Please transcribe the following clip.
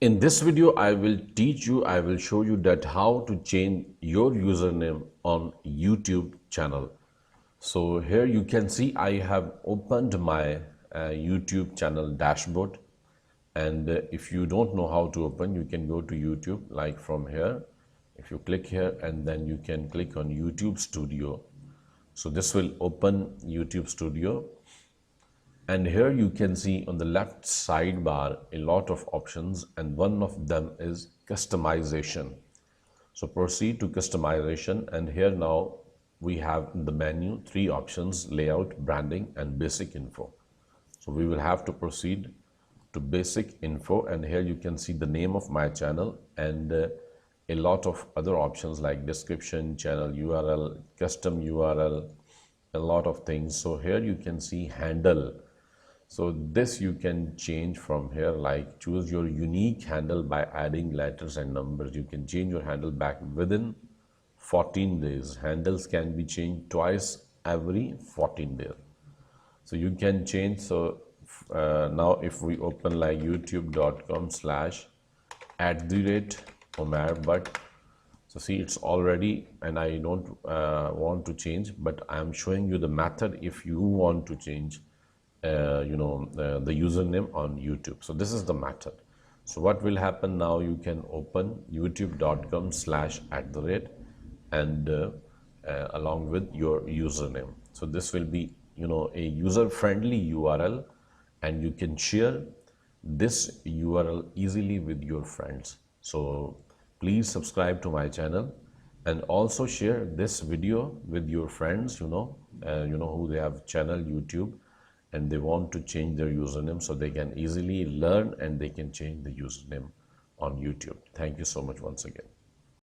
In this video, I will show you that how to change your username on YouTube channel. So here you can see I have opened my YouTube channel dashboard, and if you don't know how to open, you can go to YouTube like from here. If you click here and then you can click on YouTube Studio. So this will open YouTube Studio. And here you can see on the left sidebar a lot of options, and one of them is customization. So proceed to customization, and here now we have in the menu three options: layout, branding, and basic info. So we will have to proceed to basic info, and here you can see the name of my channel and a lot of other options like description, channel URL, custom URL, a lot of things. So here you can see handle. So this you can change from here, like choose your unique handle by adding letters and numbers. You can change your handle back within 14 days. Handles can be changed twice every 14 days. So you can change. So now if we open like youtube.com/@Omar Butt. So see, it's already, and I don't want to change, but I am showing you the method if you want to change the username on YouTube. So this is the method. So what will happen now, you can open youtube.com/@ and along with your username. So this will be a user-friendly URL, and you can share this URL easily with your friends. So please subscribe to my channel and also share this video with your friends who they have channel YouTube and they want to change their username, so they can easily learn and they can change the username on YouTube. Thank you so much once again.